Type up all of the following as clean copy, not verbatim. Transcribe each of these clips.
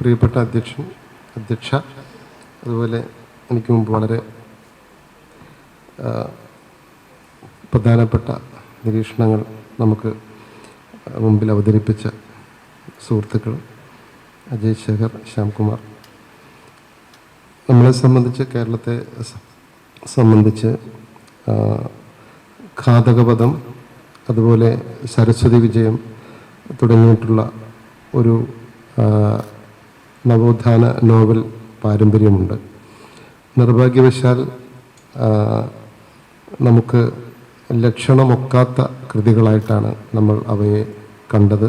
പ്രിയപ്പെട്ട അധ്യക്ഷ, അതുപോലെ എനിക്ക് മുമ്പ് വളരെ പ്രധാനപ്പെട്ട നിരീക്ഷണങ്ങൾ നമുക്ക് മുമ്പിൽ അവതരിപ്പിച്ച സുഹൃത്തുക്കൾ അജയ് ശേഖർ, ശ്യാംകുമാർ, നമ്മളെ സംബന്ധിച്ച്, കേരളത്തെ സംബന്ധിച്ച് ഘാതകപദം, അതുപോലെ സരസ്വതി വിജയം തുടങ്ങിയിട്ടുള്ള ഒരു നവോത്ഥാന നോവൽ പാരമ്പര്യമുണ്ട്. നിർഭാഗ്യവശാൽ നമുക്ക് ലക്ഷണമൊക്കാത്ത കൃതികളായിട്ടാണ് നമ്മൾ അവയെ കണ്ടത്.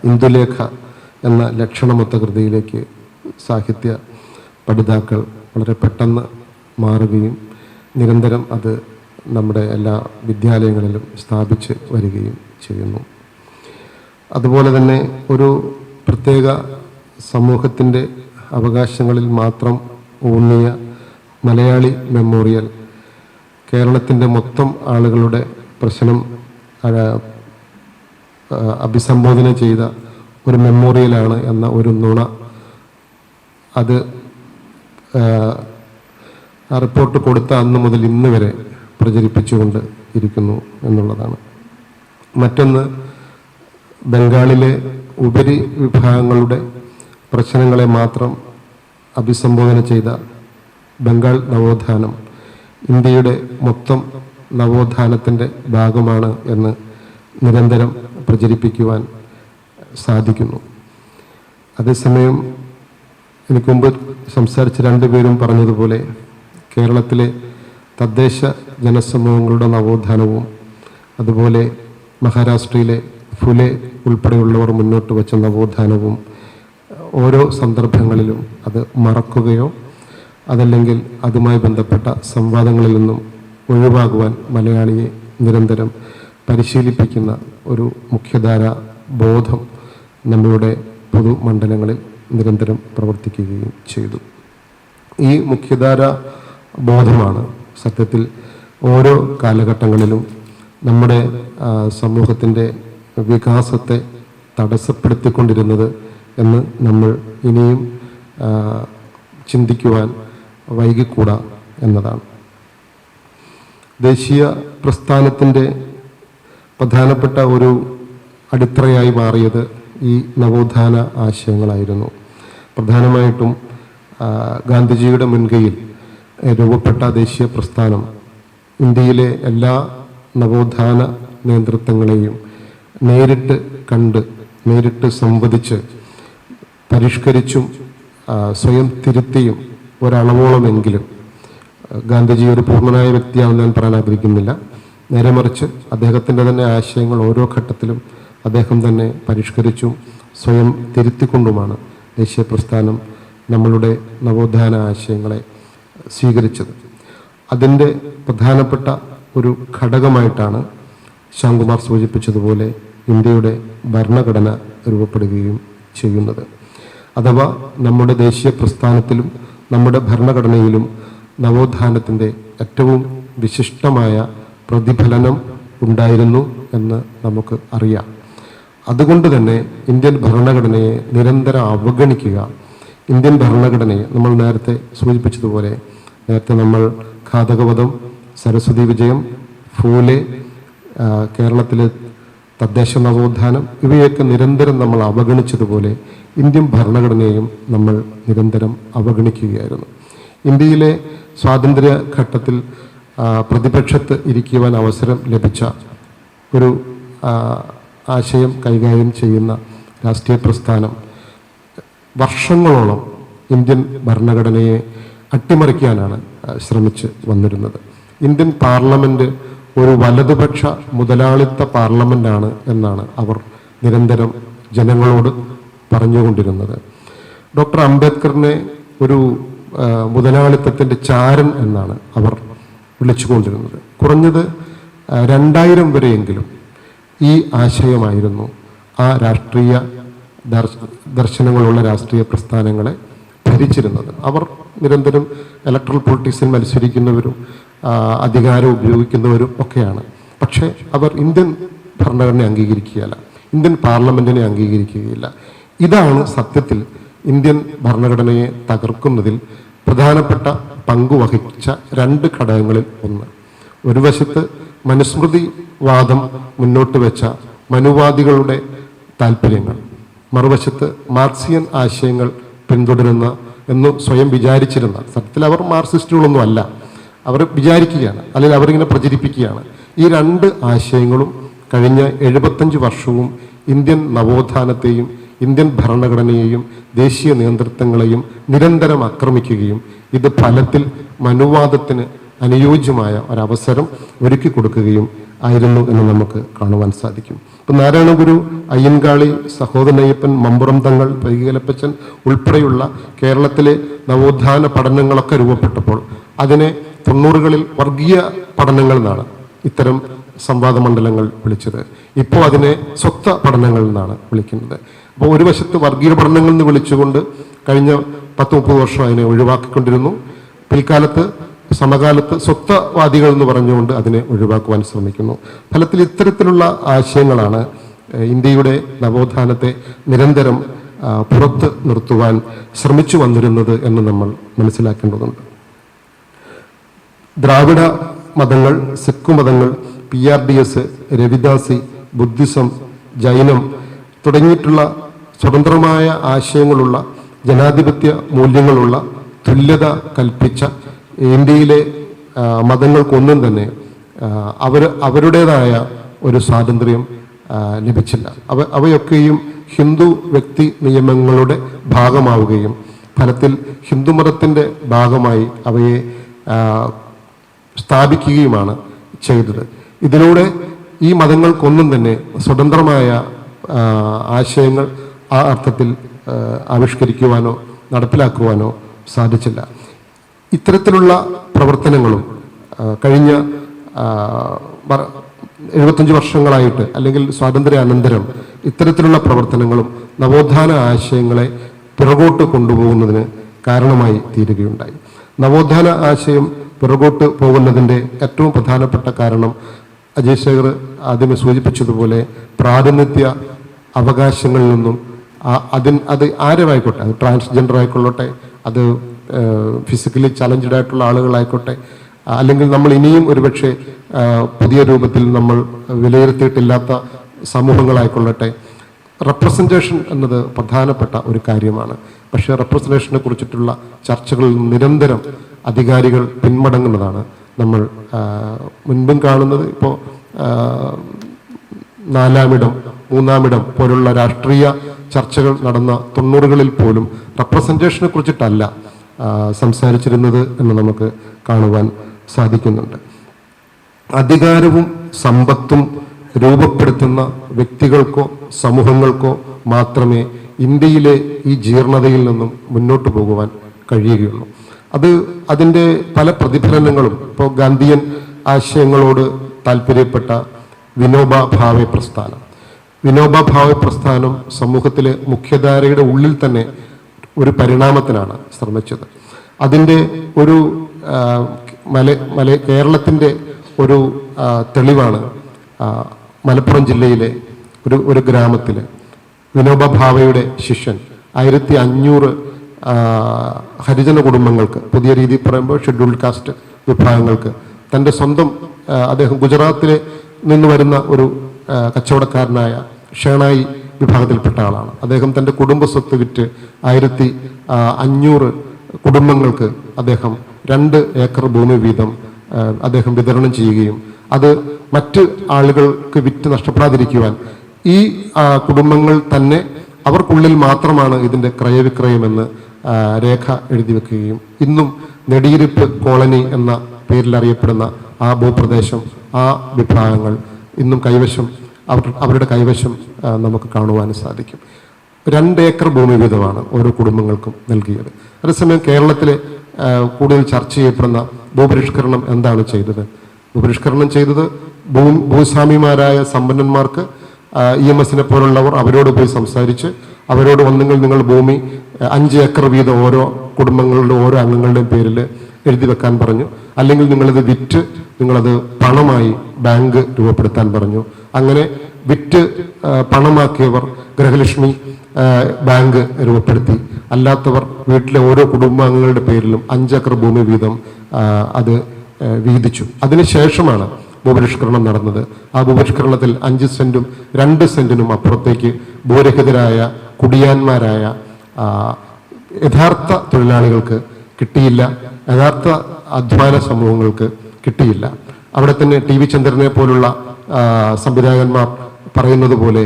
ഇന്ദുലേഖ എന്ന ലക്ഷണമൊത്ത കൃതിയിലേക്ക് സാഹിത്യ പഠിതാക്കൾ വളരെ പെട്ടെന്ന് മാറുകയും നിരന്തരം അത് നമ്മുടെ എല്ലാ വിദ്യാലയങ്ങളിലും സ്ഥാപിച്ച് വരികയും ചെയ്യുന്നു. അതുപോലെ തന്നെ ഒരു പ്രത്യേക സമൂഹത്തിൻ്റെ അവകാശങ്ങളിൽ മാത്രം ഊന്നിയ മലയാളി മെമ്മോറിയൽ കേരളത്തിൻ്റെ മൊത്തം ആളുകളുടെ പ്രശ്നം അഭിസംബോധന ചെയ്ത ഒരു മെമ്മോറിയലാണ് എന്ന ഒരു നുണ അത് റിപ്പോർട്ട് കൊടുത്ത അന്ന് മുതൽ ഇന്ന് വരെ പ്രചരിപ്പിച്ചുകൊണ്ട് ഇരിക്കുന്നു എന്നുള്ളതാണ്. മറ്റൊന്ന്, ബംഗാളിലെ ഉപരി വിഭാഗങ്ങളുടെ പ്രശ്നങ്ങളെ മാത്രം അഭിസംബോധന ചെയ്ത ബംഗാൾ നവോത്ഥാനം ഇന്ത്യയുടെ മൊത്തം നവോത്ഥാനത്തിൻ്റെ ഭാഗമാണ് എന്ന് നിരന്തരം പ്രചരിപ്പിക്കുവാൻ സാധിക്കുന്നു. അതേസമയം എനിക്ക് മുമ്പ് സംസാരിച്ച രണ്ടുപേരും പറഞ്ഞതുപോലെ കേരളത്തിലെ തദ്ദേശ ജനസമൂഹങ്ങളുടെ നവോത്ഥാനവും അതുപോലെ മഹാരാഷ്ട്രയിലെ ഫുലെ ഉൾപ്പെടെയുള്ളവർ മുന്നോട്ട് വച്ച നവോത്ഥാനവും ഓരോ സന്ദർഭങ്ങളിലും അത് മറക്കുകയോ അതല്ലെങ്കിൽ അതുമായി ബന്ധപ്പെട്ട സംവാദങ്ങളിൽ നിന്നും ഒഴിവാകുവാൻ മലയാളിയെ നിരന്തരം പരിശീലിപ്പിക്കുന്ന ഒരു മുഖ്യധാര ബോധം നമ്മളുടെ പൊതുമണ്ഡലങ്ങളിൽ നിരന്തരം പ്രവർത്തിക്കുകയും ചെയ്തു. ഈ മുഖ്യധാര ബോധമാണ് സത്യത്തിൽ ഓരോ കാലഘട്ടങ്ങളിലും നമ്മുടെ സമൂഹത്തിൻ്റെ വികാസത്തെ തടസ്സപ്പെടുത്തിക്കൊണ്ടിരുന്നത് എന്ന് നമ്മൾ ഇനിയും ചിന്തിക്കുവാൻ വൈകിക്കൂടാ എന്നതാണ്. ദേശീയ പ്രസ്ഥാനത്തിൻ്റെ പ്രധാനപ്പെട്ട ഒരു അടിത്തറയായി മാറിയത് ഈ നവോത്ഥാന ആശയങ്ങളായിരുന്നു. പ്രധാനമായിട്ടും ഗാന്ധിജിയുടെ മുൻകൈയിൽ രൂപപ്പെട്ട ദേശീയ പ്രസ്ഥാനം ഇന്ത്യയിലെ എല്ലാ നവോത്ഥാന നേതൃത്വങ്ങളെയും നേരിട്ട് കണ്ട്, നേരിട്ട് സംവദിച്ച്, പരിഷ്കരിച്ചും സ്വയം തിരുത്തിയും ഒരളവോളമെങ്കിലും, ഗാന്ധിജി ഒരു പൂർണ്ണനായ വ്യക്തിയാണെന്ന് ഞാൻ പറയാൻ ആഗ്രഹിക്കുന്നില്ല, നേരെ മറിച്ച് അദ്ദേഹത്തിൻ്റെ തന്നെ ആശയങ്ങൾ ഓരോ ഘട്ടത്തിലും അദ്ദേഹം തന്നെ പരിഷ്കരിച്ചും സ്വയം തിരുത്തിക്കൊണ്ടുമാണ് ദേശീയ പ്രസ്ഥാനം നമ്മളുടെ നവോത്ഥാന ആശയങ്ങളെ സ്വീകരിച്ചത്. അതിൻ്റെ പ്രധാനപ്പെട്ട ഒരു ഘടകമായിട്ടാണ് ശ്യാംകുമാർ സൂചിപ്പിച്ചതുപോലെ ഇന്ത്യയുടെ ഭരണഘടന രൂപപ്പെടുകയും ചെയ്യുന്നത്. അഥവാ നമ്മുടെ ദേശീയ പ്രസ്ഥാനത്തിലും നമ്മുടെ ഭരണഘടനയിലും നവോത്ഥാനത്തിൻ്റെ ഏറ്റവും വിശിഷ്ടമായ പ്രതിഫലനം ഉണ്ടായിരുന്നു എന്ന് നമുക്ക് അറിയാം. അതുകൊണ്ട് തന്നെ ഇന്ത്യൻ ഭരണഘടനയെ നിരന്തരം അവഗണിക്കുക, ഇന്ത്യൻ ഭരണഘടനയെ നമ്മൾ നേരത്തെ സൂചിപ്പിച്ചതുപോലെ, നേരത്തെ നമ്മൾ ഘാതകവധം, സരസ്വതി വിജയം, ഫൂലെ, കേരളത്തിലെ തദ്ദേശ നവോത്ഥാനം, ഇവയൊക്കെ നിരന്തരം നമ്മൾ അവഗണിച്ചതുപോലെ ഇന്ത്യൻ ഭരണഘടനയെയും നമ്മൾ നിരന്തരം അവഗണിക്കുകയായിരുന്നു. ഇന്ത്യയിലെ സ്വാതന്ത്ര്യ ഘട്ടത്തിൽ പ്രതിപക്ഷത്ത് ഇരിക്കുവാൻ അവസരം ലഭിച്ച ഒരു ആശയം കൈകാര്യം ചെയ്യുന്ന രാഷ്ട്രീയ പ്രസ്ഥാനം വർഷങ്ങളോളം ഇന്ത്യൻ ഭരണഘടനയെ അട്ടിമറിക്കാനാണ് ശ്രമിച്ച് വന്നിരുന്നത്. ഇന്ത്യൻ പാർലമെൻറ്റ് ഒരു വലതുപക്ഷ മുതലാളിത്ത പാർലമെൻറ്റാണ് എന്നാണ് അവർ നിരന്തരം ജനങ്ങളോട് പറഞ്ഞുകൊണ്ടിരുന്നത്. ഡോക്ടർ അംബേദ്കറിനെ ഒരു മുതലാളിത്തത്തിൻ്റെ ചാരൻ എന്നാണ് അവർ വിളിച്ചുകൊണ്ടിരുന്നത്. കുറഞ്ഞത് 2000 വരെയെങ്കിലും ഈ ആശയമായിരുന്നു ആ രാഷ്ട്രീയ ദർശനങ്ങളുള്ള രാഷ്ട്രീയ പ്രസ്ഥാനങ്ങളെ ഭരിച്ചിരുന്നത്. അവർ നിരന്തരം ഇലക്ട്രൽ പൊളിറ്റിക്സിൽ മത്സരിക്കുന്നവരും അധികാരം ഉപയോഗിക്കുന്നവരും ഒക്കെയാണ്. പക്ഷേ അവർ ഇന്ത്യൻ ഭരണഘടനയെ അംഗീകരിക്കുകയല്ല, ഇന്ത്യൻ പാർലമെൻറ്റിനെ അംഗീകരിക്കുകയില്ല, ഇതാണ് സത്യത്തിൽ ഇന്ത്യൻ ഭരണഘടനയെ തകർക്കുന്നതിൽ പ്രധാനപ്പെട്ട പങ്കുവഹിച്ച രണ്ട് ഘടകങ്ങളിൽ ഒന്ന്. ഒരു വശത്ത് മനുസ്മൃതിവാദം മുന്നോട്ട് വെച്ച മനുവാദികളുടെ താല്പര്യങ്ങൾ, മറുവശത്ത് മാർക്സിയൻ ആശയങ്ങൾ പിന്തുടരുന്ന എന്ന് സ്വയം വിചാരിച്ചിരുന്ന, സത്യത്തിൽ അവർ മാർക്സിസ്റ്റുകളൊന്നും അല്ല, അവർ വിചാരിക്കുകയാണ്, അല്ലെങ്കിൽ അവരിങ്ങനെ പ്രചരിപ്പിക്കുകയാണ്. ഈ രണ്ട് ആശയങ്ങളും കഴിഞ്ഞ 75 വർഷവും ഇന്ത്യൻ നവോത്ഥാനത്തെയും ഇന്ത്യൻ ഭരണഘടനയെയും ദേശീയ നേതൃത്വങ്ങളെയും നിരന്തരം ആക്രമിക്കുകയും ഇത് ഫലത്തിൽ മനുവാദത്തിന് അനുയോജ്യമായ ഒരവസരം ഒരുക്കി കൊടുക്കുകയും ആയിരുന്നു എന്ന് നമുക്ക് കാണുവാൻ സാധിക്കും. ഇപ്പം നാരായണഗുരു, അയ്യൻകാളി, സഹോദരനയ്യപ്പൻ, മമ്പുറം തങ്ങൾ, പൈകലപ്പച്ചൻ ഉൾപ്പെടെയുള്ള കേരളത്തിലെ നവോത്ഥാന പഠനങ്ങളൊക്കെ രൂപപ്പെട്ടപ്പോൾ അതിനെ 90കളിൽ വർഗീയ പഠനങ്ങൾ എന്നാണ് ഇത്തരം സംവാദ മണ്ഡലങ്ങൾ വിളിച്ചത്. ഇപ്പോൾ അതിനെ സ്വത്വ പഠനങ്ങൾ എന്നാണ് വിളിക്കുന്നത്. അപ്പോൾ ഒരു വശത്ത് വർഗീയ പഠനങ്ങൾ എന്ന് വിളിച്ചുകൊണ്ട് കഴിഞ്ഞ 10-30 വർഷം അതിനെ ഒഴിവാക്കിക്കൊണ്ടിരുന്നു. പിൽക്കാലത്ത് സമകാലത്ത് സ്വത്വവാദികൾ എന്ന് പറഞ്ഞുകൊണ്ട് അതിനെ ഒഴിവാക്കുവാൻ ശ്രമിക്കുന്നു. ഫലത്തിൽ ഇത്തരത്തിലുള്ള ആശയങ്ങളാണ് ഇന്ത്യയുടെ നവോത്ഥാനത്തെ നിരന്തരം പുറത്ത് നിർത്തുവാൻ ശ്രമിച്ചു വന്നിരുന്നത് എന്ന് നമ്മൾ മനസ്സിലാക്കേണ്ടതുണ്ട്. ദ്രാവിഡ മതങ്ങൾ, സിഖ് മതങ്ങൾ, PRDS, രവിദാസി, ബുദ്ധിസം, ജൈനം തുടങ്ങിയിട്ടുള്ള സ്വതന്ത്രമായ ആശയങ്ങളുള്ള, ജനാധിപത്യ മൂല്യങ്ങളുള്ള, തുല്യത കൽപ്പിച്ച ഇന്ത്യയിലെ മതങ്ങൾക്കൊന്നും തന്നെ അവരുടേതായ ഒരു സ്വാതന്ത്ര്യം ലഭിച്ചില്ല. അവയൊക്കെയും ഹിന്ദു വ്യക്തി നിയമങ്ങളുടെ ഭാഗമാവുകയും ഫലത്തിൽ ഹിന്ദുമതത്തിൻ്റെ ഭാഗമായി അവയെ സ്ഥാപിക്കുകയുമാണ് ചെയ്തത്. ഇതിലൂടെ ഈ മതങ്ങൾക്കൊന്നും തന്നെ സ്വതന്ത്രമായ ആശയങ്ങൾ ആ അർത്ഥത്തിൽ ആവിഷ്കരിക്കുവാനോ നടപ്പിലാക്കുവാനോ സാധിച്ചില്ല. ഇത്തരത്തിലുള്ള പ്രവർത്തനങ്ങളും കഴിഞ്ഞ 75 വർഷങ്ങളായിട്ട്, അല്ലെങ്കിൽ സ്വാതന്ത്ര്യാനന്തരം ഇത്തരത്തിലുള്ള പ്രവർത്തനങ്ങളും നവോത്ഥാന ആശയങ്ങളെ പിറകോട്ട് കൊണ്ടുപോകുന്നതിന് കാരണമായി തീരുകയുണ്ടായി. നവോത്ഥാന ആശയം പിറകോട്ട് പോകുന്നതിൻ്റെ ഏറ്റവും പ്രധാനപ്പെട്ട കാരണം അജയ് ശേഖർ ആദ്യമേ സൂചിപ്പിച്ചതുപോലെ പ്രാതിനിധ്യ അവകാശങ്ങളിൽ നിന്നും അത് ആരുമായിക്കോട്ടെ, അത് ട്രാൻസ്ജെൻഡർ ആയിക്കൊള്ളട്ടെ, അത് ഫിസിക്കലി ചലഞ്ചഡ് ആയിട്ടുള്ള ആളുകളായിക്കോട്ടെ, അല്ലെങ്കിൽ നമ്മൾ ഇനിയും ഒരുപക്ഷെ പുതിയ രൂപത്തിൽ നമ്മൾ വിലയിരുത്തിയിട്ടില്ലാത്ത സമൂഹങ്ങളായിക്കൊള്ളട്ടെ, റെപ്രസെൻറ്റേഷൻ എന്നത് പ്രധാനപ്പെട്ട ഒരു കാര്യമാണ്. പക്ഷേ റെപ്രസെൻറ്റേഷനെ കുറിച്ചിട്ടുള്ള ചർച്ചകളിൽ നിരന്തരം അധികാരികൾ പിന്മടങ്ങുന്നതാണ് നമ്മൾ മുൻപും കാണുന്നത്. ഇപ്പോൾ 4-ാമിടം 3-ാമിടം പോലുള്ള രാഷ്ട്രീയ ചർച്ചകൾ നടന്ന 90കളിൽ പോലും റെപ്രസെൻറ്റേഷനെ കുറിച്ചിട്ടല്ല സംസാരിച്ചിരുന്നത് എന്ന് നമുക്ക് കാണുവാൻ സാധിക്കുന്നുണ്ട്. അധികാരവും സമ്പത്തും രൂപപ്പെടുത്തുന്ന വ്യക്തികൾക്കോ സമൂഹങ്ങൾക്കോ മാത്രമേ ഇന്ത്യയിലെ ഈ ജീർണതയിൽ നിന്നും മുന്നോട്ട് പോകുവാൻ കഴിയുകയുള്ളൂ. അതിൻ്റെ പല പ്രതിഫലനങ്ങളും, ഇപ്പോൾ ഗാന്ധിയൻ ആശയങ്ങളോട് താല്പര്യപ്പെട്ട വിനോബ ഭാവെ പ്രസ്ഥാനം സമൂഹത്തിലെ മുഖ്യധാരയുടെ ഉള്ളിൽ തന്നെ ഒരു പരിണാമത്തിനാണ് ശ്രമിച്ചത്. അതിൻ്റെ ഒരു കേരളത്തിൻ്റെ ഒരു തെളിവാണ് മലപ്പുറം ജില്ലയിലെ ഒരു ഗ്രാമത്തിൽ വിനോബ ഭാവയുടെ ശിഷ്യൻ 1500 ഹരിജന കുടുംബങ്ങൾക്ക്, പുതിയ രീതിയിൽ പറയുമ്പോൾ ഷെഡ്യൂൾഡ് കാസ്റ്റ് വിഭാഗങ്ങൾക്ക്, തൻ്റെ സ്വന്തം അദ്ദേഹം ഗുജറാത്തിലെ നിന്ന് വരുന്ന ഒരു കച്ചവടക്കാരനായ ഷേണായി വിഭാഗത്തിൽപ്പെട്ട ആളാണ്. അദ്ദേഹം തൻ്റെ കുടുംബ സ്വത്ത് വിറ്റ് 1500 കുടുംബങ്ങൾക്ക് അദ്ദേഹം 2 ഏക്കർ ഭൂമി വീതം അദ്ദേഹം വിതരണം ചെയ്യുകയും അത് മറ്റ് ആളുകൾക്ക് വിറ്റ് നഷ്ടപ്പെടാതിരിക്കുവാൻ ഈ കുടുംബങ്ങൾ തന്നെ അവർക്കുള്ളിൽ മാത്രമാണ് ഇതിൻ്റെ ക്രയവിക്രയമെന്ന് രേഖ എഴുതി വെക്കുകയും ഇന്നും നെടിയിരിപ്പ് കോളനി എന്ന പേരിൽ അറിയപ്പെടുന്ന ആ ഭൂപ്രദേശം, ആ വിഭാഗങ്ങൾ ഇന്നും അവരുടെ കൈവശം നമുക്ക് കാണുവാൻ സാധിക്കും. 2 ഏക്കർ ഭൂമി വീതമാണ് ഓരോ കുടുംബങ്ങൾക്കും നൽകിയത്. അതേസമയം കേരളത്തിലെ കൂടുതൽ ചർച്ച ചെയ്യപ്പെടുന്ന ഭൂപരിഷ്കരണം എന്താണ് ചെയ്തത്? ഭൂപരിഷ്കരണം ചെയ്തത് ഭൂസ്വാമിമാരായ സമ്പന്നന്മാർക്ക് EMSനെ പോലുള്ളവർ അവരോട് പോയി സംസാരിച്ച് അവരോട് ഒന്നുകിൽ നിങ്ങൾ ഭൂമി 5 ഏക്കർ വീതം ഓരോ കുടുംബങ്ങളുടെ ഓരോ അംഗങ്ങളുടെയും പേരിൽ എഴുതി വെക്കാൻ പറഞ്ഞു, അല്ലെങ്കിൽ നിങ്ങളിത് വിറ്റ് നിങ്ങളത് പണമായി ബാങ്ക് രൂപപ്പെടുത്താൻ പറഞ്ഞു. അങ്ങനെ വിറ്റ് പണമാക്കിയവർ ഗൃഹലക്ഷ്മി ബാങ്ക് രൂപപ്പെടുത്തി. അല്ലാത്തവർ വീട്ടിലെ ഓരോ കുടുംബാംഗങ്ങളുടെ പേരിലും 5 ഏക്കർ ഭൂമി വീതം അത് വീതിച്ചു. അതിനുശേഷമാണ് ഭൂപരിഷ്കരണം നടന്നത്. ആ ഭൂപരിഷ്കരണത്തിൽ 5 സെന്റും 2 സെന്റിനും അപ്പുറത്തേക്ക് ഭൂരഹിതരായ കുടിയാന്മാരായ യഥാർത്ഥ തൊഴിലാളികൾക്ക് കിട്ടിയില്ല, യഥാർത്ഥ അധ്വാന സമൂഹങ്ങൾക്ക് കിട്ടിയില്ല. അവിടെ തന്നെ TV ചന്ദ്രനെ പോലുള്ള സംവിധായകന്മാർ പറയുന്നത് പോലെ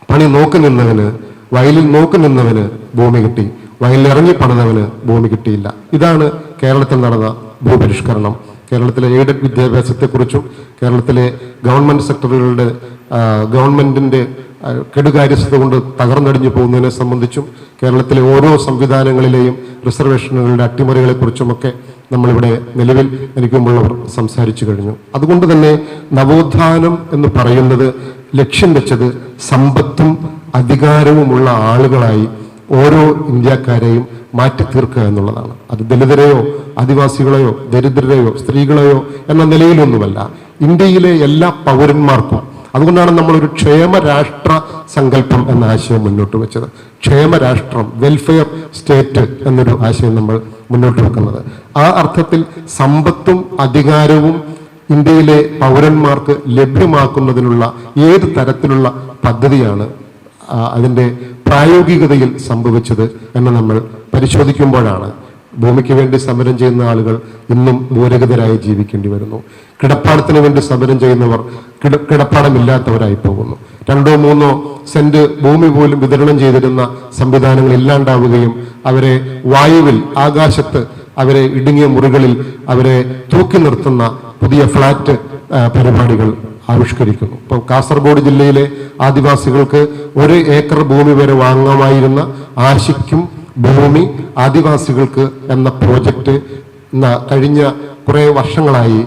പണി നോക്കി നിന്നവന്, വയലിൽ നോക്കി നിന്നവന് ഭൂമി കിട്ടി, വയലിൽ ഇറങ്ങി പണിതവന് ഭൂമി കിട്ടിയില്ല. ഇതാണ് കേരളത്തിൽ നടന്ന ഭൂപരിഷ്കരണം. കേരളത്തിലെ എയ്ഡഡ് വിദ്യാഭ്യാസത്തെക്കുറിച്ചും കേരളത്തിലെ ഗവൺമെന്റ് സെക്ടറുകളുടെ ഗവൺമെന്റിന്റെ കെടുകാര്യസ്ഥത കൊണ്ട് തകർന്നടിഞ്ഞു പോകുന്നതിനെ സംബന്ധിച്ചും കേരളത്തിലെ ഓരോ സംവിധാനങ്ങളിലെയും റിസർവേഷനുകളുടെ അട്ടിമറികളെക്കുറിച്ചുമൊക്കെ നമ്മളിവിടെ നിലവിൽ എനിക്ക് മുമ്പുള്ളവർ സംസാരിച്ചു കഴിഞ്ഞു. അതുകൊണ്ട് തന്നെ നവോത്ഥാനം എന്ന് പറയുന്നത് ലക്ഷ്യം വെച്ചത് സമ്പത്തും അധികാരവുമുള്ള ആളുകളായി ഓരോ ഇന്ത്യക്കാരെയും മാറ്റി തീർക്കുക എന്നുള്ളതാണ്. അത് ദലിതരെയോ ആദിവാസികളെയോ ദരിദ്രരെയോ സ്ത്രീകളെയോ എന്ന നിലയിലൊന്നുമല്ല, ഇന്ത്യയിലെ എല്ലാ പൗരന്മാർക്കും. അതുകൊണ്ടാണ് നമ്മളൊരു ക്ഷേമരാഷ്ട്ര സങ്കല്പം എന്ന ആശയം മുന്നോട്ട് വെച്ചത്. ക്ഷേമരാഷ്ട്രം, വെൽഫെയർ സ്റ്റേറ്റ് എന്നൊരു ആശയം നമ്മൾ മുന്നോട്ട് വെക്കുന്നത്. ആ അർത്ഥത്തിൽ സമ്പത്തും അധികാരവും ഇന്ത്യയിലെ പൗരന്മാർക്ക് ലഭ്യമാക്കുന്നതിനുള്ള ഏത് തരത്തിലുള്ള പദ്ധതിയാണ് അതിൻ്റെ പ്രായോഗികതയിൽ സംഭവിച്ചത് എന്ന് നമ്മൾ പരിശോധിക്കുമ്പോഴാണ് ഭൂമിക്ക് വേണ്ടി സമരം ചെയ്യുന്ന ആളുകൾ ഇന്നും ഭൂരഹിതരായി ജീവിക്കേണ്ടി വരുന്നു. കിടപ്പാടത്തിന് വേണ്ടി സമരം ചെയ്യുന്നവർ കിടപ്പാടമില്ലാത്തവരായി പോകുന്നു. 2-3 സെന്റ് ഭൂമി പോലും വിതരണം ചെയ്തിരുന്ന സംവിധാനങ്ങൾ ഇല്ലാണ്ടാവുകയും അവരെ വായുവിൽ, ആകാശത്ത്, അവരെ ഇടുങ്ങിയ മുറികളിൽ അവരെ തൂക്കി നിർത്തുന്ന പുതിയ ഫ്ലാറ്റ് പരിപാടികൾ ആവിഷ്കരിക്കുന്നു. ഇപ്പോൾ കാസർഗോഡ് ജില്ലയിലെ ആദിവാസികൾക്ക് 1 ഏക്കർ ഭൂമി വരെ വാങ്ങാമായിരുന്ന ആശിക്കും ഭൂമി ആദിവാസികൾക്ക് എന്ന പ്രോജക്റ്റ് കഴിഞ്ഞ കുറേ വർഷങ്ങളായി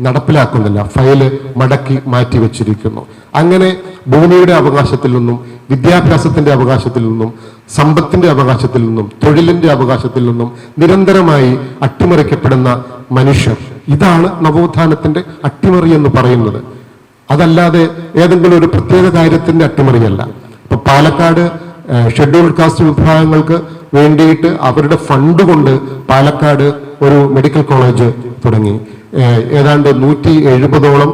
നടപ്പിലാക്കുന്നില്ല. ഫയല് മടക്കി മാറ്റി വെച്ചിരിക്കുന്നു. അങ്ങനെ ഭൂമിയുടെ അവകാശത്തിൽ നിന്നും, വിദ്യാഭ്യാസത്തിന്റെ അവകാശത്തിൽ നിന്നും, സമ്പത്തിന്റെ അവകാശത്തിൽ നിന്നും, തൊഴിലിന്റെ അവകാശത്തിൽ നിന്നും നിരന്തരമായി അട്ടിമറിക്കപ്പെടുന്ന മനുഷ്യർ. ഇതാണ് നവോത്ഥാനത്തിന്റെ അട്ടിമറി എന്ന് പറയുന്നത്. അതല്ലാതെ ഏതെങ്കിലും ഒരു പ്രത്യേക കാര്യത്തിന്റെ അട്ടിമറിയല്ല. ഇപ്പൊ പാലക്കാട് ഷെഡ്യൂൾഡ് കാസ്റ്റ് വിഭാഗങ്ങൾക്ക് വേണ്ടിയിട്ട് അവരുടെ ഫണ്ട് കൊണ്ട് പാലക്കാട് ഒരു മെഡിക്കൽ കോളേജ് തുടങ്ങി. ഏതാണ്ട് 170ഓളം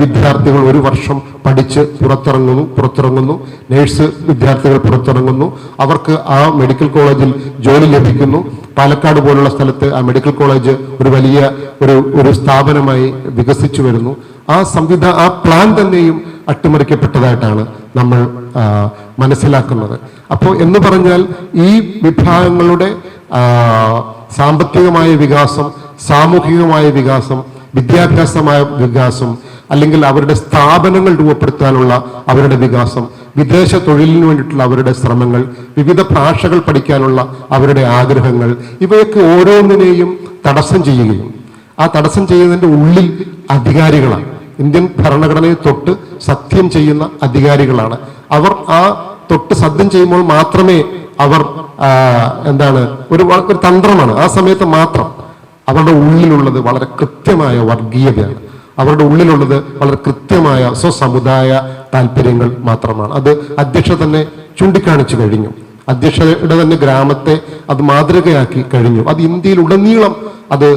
വിദ്യാർത്ഥികൾ ഒരു വർഷം പഠിച്ച് പുറത്തിറങ്ങുന്നു. നേഴ്സ് വിദ്യാർത്ഥികൾ പുറത്തിറങ്ങുന്നു. അവർക്ക് ആ മെഡിക്കൽ കോളേജിൽ ജോലി ലഭിക്കുന്നു. പാലക്കാട് പോലുള്ള സ്ഥലത്ത് ആ മെഡിക്കൽ കോളേജ് ഒരു വലിയ ഒരു സ്ഥാപനമായി വികസിച്ചു വരുന്നു. ആ പ്ലാൻ തന്നെയും അട്ടിമറിക്കപ്പെട്ടതായിട്ടാണ് നമ്മൾ മനസ്സിലാക്കുന്നത്. അപ്പോൾ എന്ന് പറഞ്ഞാൽ ഈ വിഭാഗങ്ങളുടെ സാമ്പത്തികമായ വികാസം, സാമൂഹികമായ വികാസം, വിദ്യാഭ്യാസമായ വികാസം, അല്ലെങ്കിൽ അവരുടെ സ്ഥാപനങ്ങൾ രൂപപ്പെടുത്താനുള്ള അവരുടെ വികാസം, വിദേശ തൊഴിലിന് വേണ്ടിയിട്ടുള്ള അവരുടെ ശ്രമങ്ങൾ, വിവിധ ഭാഷകൾ പഠിക്കാനുള്ള അവരുടെ ആഗ്രഹങ്ങൾ, ഇവയൊക്കെ ഓരോന്നിനെയും തടസ്സം ചെയ്യുകയും ആ തടസ്സം ചെയ്യുന്നതിൻ്റെ ഉള്ളിൽ അധികാരികളാണ്. ഇന്ത്യൻ ഭരണഘടനയെ തൊട്ട് സത്യം ചെയ്യുന്ന അധികാരികളാണ് അവർ. ആ തൊട്ട് സത്യം ചെയ്യുമ്പോൾ മാത്രമേ അവർ ഒരു തന്ത്രമാണ്. ആ സമയത്ത് മാത്രം അവരുടെ ഉള്ളിലുള്ളത് വളരെ കൃത്യമായ വർഗീയതയാണ്. അവരുടെ ഉള്ളിലുള്ളത് വളരെ കൃത്യമായ സ്വസമുദായ താല്പര്യങ്ങൾ മാത്രമാണ്. അത് അധ്യക്ഷ തന്നെ ചൂണ്ടിക്കാണിച്ചു കഴിഞ്ഞു. അധ്യക്ഷയുടെ തന്നെ ഗ്രാമത്തെ അത് മാതൃകയാക്കി കഴിഞ്ഞു. അത് ഇന്ത്യയിൽ ഉടനീളം അത്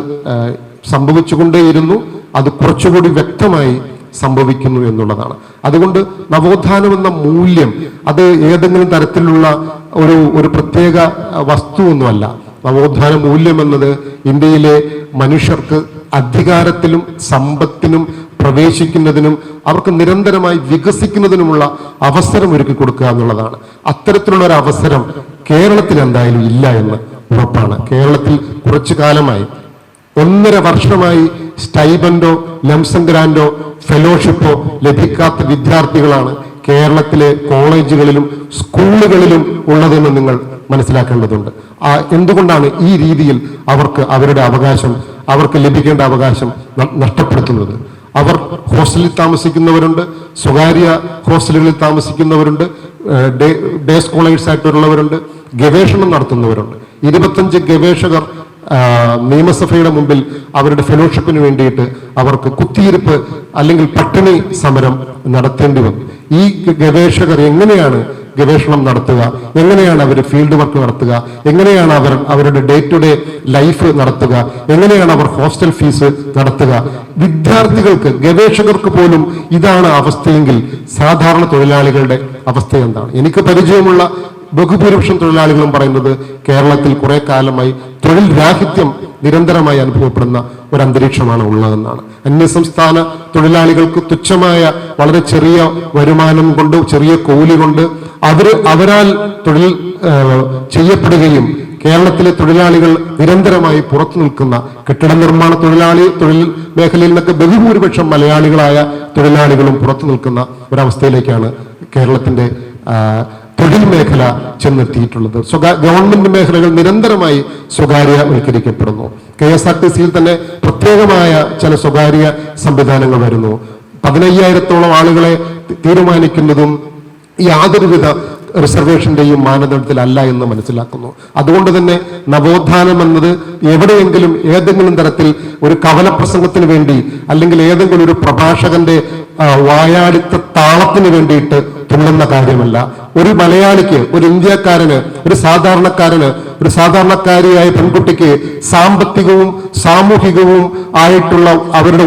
സംഭവിച്ചുകൊണ്ടേയിരുന്നു. അത് കുറച്ചുകൂടി വ്യക്തമായി സംഭവിക്കുന്നു എന്നുള്ളതാണ്. അതുകൊണ്ട് നവോത്ഥാനം എന്ന മൂല്യം അത് ഏതെങ്കിലും തരത്തിലുള്ള ഒരു പ്രത്യേക വസ്തുവൊന്നുമല്ല. നവോത്ഥാന മൂല്യം എന്നത് ഇന്ത്യയിലെ മനുഷ്യർക്ക് അധികാരത്തിലും സമ്പത്തിനും പ്രവേശിക്കുന്നതിനും അവർക്ക് നിരന്തരമായി വികസിക്കുന്നതിനുമുള്ള അവസരം ഒരുക്കി കൊടുക്കുക എന്നുള്ളതാണ്. അത്തരത്തിലുള്ള ഒരു അവസരം കേരളത്തിൽ എന്തായാലും ഇല്ല എന്ന് ഉറപ്പാണ്. കേരളത്തിൽ കുറച്ചു കാലമായി 1.5 വർഷമായി സ്റ്റൈബൻഡോ ലംസം ഗ്രാൻഡോ ഫെലോഷിപ്പോ ലഭിക്കാത്ത വിദ്യാർത്ഥികളാണ് കേരളത്തിലെ കോളേജുകളിലും സ്കൂളുകളിലും ഉള്ളതെന്ന് നിങ്ങൾ മനസ്സിലാക്കേണ്ടതുണ്ട്. എന്തുകൊണ്ടാണ് ഈ രീതിയിൽ അവർക്ക് അവരുടെ അവകാശം, അവർക്ക് ലഭിക്കേണ്ട അവകാശം നഷ്ടപ്പെടുത്തുന്നത്? അവർ ഹോസ്റ്റലിൽ താമസിക്കുന്നവരുണ്ട്, സ്വകാര്യ ഹോസ്റ്റലുകളിൽ താമസിക്കുന്നവരുണ്ട്, ഡേ സ്കോളേഴ്സ് ആയിട്ടുള്ളവരുണ്ട്, ഗവേഷണം നടത്തുന്നവരുണ്ട്. 25 ഗവേഷകർ നിയമസഭയുടെ മുമ്പിൽ അവരുടെ ഫെലോഷിപ്പിന് വേണ്ടിയിട്ട് അവർക്ക് കുത്തിയിരിപ്പ് അല്ലെങ്കിൽ പട്ടിണി സമരം നടത്തേണ്ടി വന്നു. ഈ ഗവേഷകർ എങ്ങനെയാണ് ഗവേഷണം നടത്തുക, എങ്ങനെയാണ് അവർ ഫീൽഡ് വർക്ക് നടത്തുക, എങ്ങനെയാണ് അവർ അവരുടെ ഡേ ടു ഡേ ലൈഫ് നടത്തുക, എങ്ങനെയാണ് അവർ ഹോസ്റ്റൽ ഫീസ് നടത്തുക. വിദ്യാർത്ഥികൾക്ക്, ഗവേഷകർക്ക് പോലും ഇതാണ് അവസ്ഥയെങ്കിൽ സാധാരണ തൊഴിലാളികളുടെ അവസ്ഥ എന്താണ്? എനിക്ക് പരിചയമുള്ള ബഹുഭൂരിപക്ഷം തൊഴിലാളികളും പറയുന്നത് കേരളത്തിൽ കുറെ കാലമായി തൊഴിൽ രാഹിത്യം നിരന്തരമായി അനുഭവപ്പെടുന്ന ഒരു അന്തരീക്ഷമാണ് ഉള്ളതെന്നാണ്. അന്യസംസ്ഥാന തൊഴിലാളികൾക്ക് തുച്ഛമായ വളരെ ചെറിയ വരുമാനം കൊണ്ട്, ചെറിയ കൂലി കൊണ്ട് അവരാൽ തൊഴിൽ ചെയ്യപ്പെടുകയും കേരളത്തിലെ തൊഴിലാളികൾ നിരന്തരമായി പുറത്തു നിൽക്കുന്ന, കെട്ടിട നിർമ്മാണ തൊഴിൽ മേഖലയിൽ നിന്നൊക്കെ ബഹുഭൂരിപക്ഷം മലയാളികളായ തൊഴിലാളികളും പുറത്തു നിൽക്കുന്ന ഒരവസ്ഥയിലേക്കാണ് കേരളത്തിന്റെ തൊഴിൽ മേഖല ചെന്നെത്തിയിട്ടുള്ളത്. ഗവൺമെന്റ് മേഖലകൾ നിരന്തരമായി സ്വകാര്യവൽക്കരിക്കപ്പെടുന്നു. KSRTC-യിൽ തന്നെ പ്രത്യേകമായ ചില സ്വകാര്യ സംവിധാനങ്ങൾ വരുന്നു. 15,000-ഓളം ആളുകളെ തീരുമാനിക്കുന്നതും യാതൊരുവിധ റിസർവേഷന്റെയും മാനദണ്ഡത്തിലല്ല എന്ന് മനസ്സിലാക്കുന്നു. അതുകൊണ്ട് തന്നെ നവോത്ഥാനം എന്നത് എവിടെയെങ്കിലും ഏതെങ്കിലും തരത്തിൽ ഒരു കവലപ്രസംഗത്തിന് വേണ്ടി അല്ലെങ്കിൽ ഏതെങ്കിലും ഒരു പ്രഭാഷകന്റെ വായാടിത്ത താളത്തിന് വേണ്ടിയിട്ട് തുള്ളുന്ന കാര്യമല്ല. ഒരു മലയാളിക്ക്, ഒരു ഇന്ത്യക്കാരന്, ഒരു സാധാരണക്കാരിയായ പെൺകുട്ടിക്ക് സാമ്പത്തികവും സാമൂഹികവും ആയിട്ടുള്ള അവരുടെ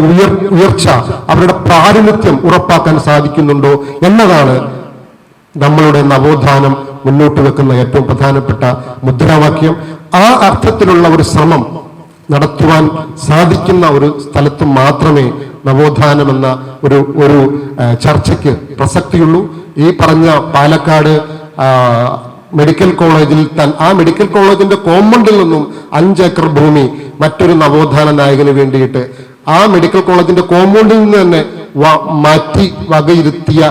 ഉയർച്ച, അവരുടെ പ്രാതിനിധ്യം ഉറപ്പാക്കാൻ സാധിക്കുന്നുണ്ടോ എന്നതാണ് നമ്മളുടെ നവോത്ഥാനം മുന്നോട്ട് വെക്കുന്ന ഏറ്റവും പ്രധാനപ്പെട്ട മുദ്രാവാക്യം. ആ അർത്ഥത്തിലുള്ള ഒരു ശ്രമം നടത്തുവാൻ സാധിക്കുന്ന ഒരു സ്ഥലത്ത് മാത്രമേ നവോത്ഥാനം എന്ന ഒരു ചർച്ചയ്ക്ക് പ്രസക്തിയുള്ളൂ. ഈ പറഞ്ഞ പാലക്കാട് മെഡിക്കൽ കോളേജിൽ ആ മെഡിക്കൽ കോളേജിന്റെ കോമ്പൗണ്ടിൽ നിന്നും 5 ഏക്കർ ഭൂമി മറ്റൊരു നവോത്ഥാന നായകന് വേണ്ടിയിട്ട് ആ മെഡിക്കൽ കോളേജിന്റെ കോമ്പൗണ്ടിൽ നിന്ന് തന്നെ മാറ്റി വകയിരുത്തിയ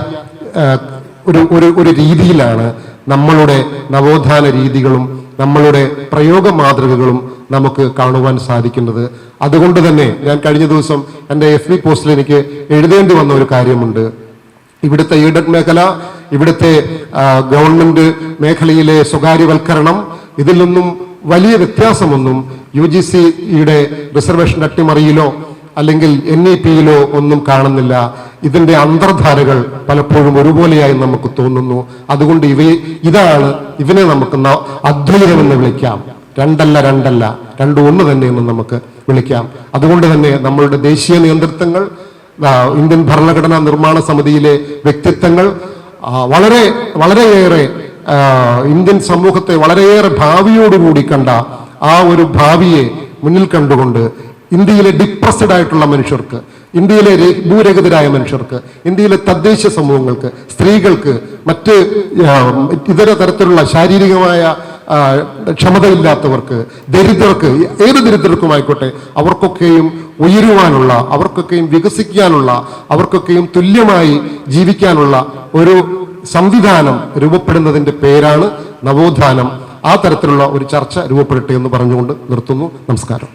ഒരു രീതിയിലാണ് നമ്മളുടെ നവോത്ഥാന രീതികളും നമ്മളുടെ പ്രയോഗ മാതൃകകളും നമുക്ക് കാണുവാൻ സാധിക്കുന്നത്. അതുകൊണ്ട് തന്നെ ഞാൻ കഴിഞ്ഞ ദിവസം എൻ്റെ FB പോസ്റ്റിൽ എനിക്ക് എഴുതേണ്ടി വന്ന ഒരു കാര്യമുണ്ട്. ഇവിടുത്തെ എയ്ഡഡ് മേഖല, ഇവിടുത്തെ ഗവൺമെന്റ് മേഖലയിലെ സ്വകാര്യവൽക്കരണം, ഇതിൽ നിന്നും വലിയ വ്യത്യാസമൊന്നും UGCയുടെ റിസർവേഷൻ അട്ടിമറിയിലോ അല്ലെങ്കിൽ NEP-യിലോ ഒന്നും കാണുന്നില്ല. ഇതിന്റെ അന്തർധാരകൾ പലപ്പോഴും ഒരുപോലെയായി നമുക്ക് തോന്നുന്നു. അതുകൊണ്ട് ഇവനെ നമുക്ക് അദ്വൈതമെന്ന് വിളിക്കാം. രണ്ടല്ല, രണ്ടും ഒന്ന് തന്നെ എന്ന് നമുക്ക് വിളിക്കാം. അതുകൊണ്ട് തന്നെ നമ്മളുടെ ദേശീയ നേതൃത്വങ്ങൾ, ഇന്ത്യൻ ഭരണഘടനാ നിർമ്മാണ സമിതിയിലെ വ്യക്തിത്വങ്ങൾ വളരെയേറെ ഇന്ത്യൻ സമൂഹത്തെ വളരെയേറെ ഭാവിയോടുകൂടി കണ്ട ആ ഒരു ഭാവിയെ മുന്നിൽ കണ്ടുകൊണ്ട് ഇന്ത്യയിലെ ഡിപ്രസ്ഡ് ആയിട്ടുള്ള മനുഷ്യർക്ക്, ഇന്ത്യയിലെ ഭൂരഹിതരായ മനുഷ്യർക്ക്, ഇന്ത്യയിലെ തദ്ദേശ സമൂഹങ്ങൾക്ക്, സ്ത്രീകൾക്ക്, മറ്റ് ഇതര തരത്തിലുള്ള ശാരീരികമായ ക്ഷമതയില്ലാത്തവർക്ക്, ദരിദ്രർക്ക്, ഏത് ദരിദ്രർക്കുമായിക്കോട്ടെ, അവർക്കൊക്കെയും ഉയരുവാനുള്ള, അവർക്കൊക്കെയും വികസിക്കാനുള്ള, അവർക്കൊക്കെയും തുല്യമായി ജീവിക്കാനുള്ള ഒരു സംവിധാനം രൂപപ്പെടുന്നതിന്റെ പേരാണ് നവോത്ഥാനം. ആ തരത്തിലുള്ള ഒരു ചർച്ച രൂപപ്പെടട്ടെ എന്ന് പറഞ്ഞുകൊണ്ട് നിർത്തുന്നു. നമസ്കാരം.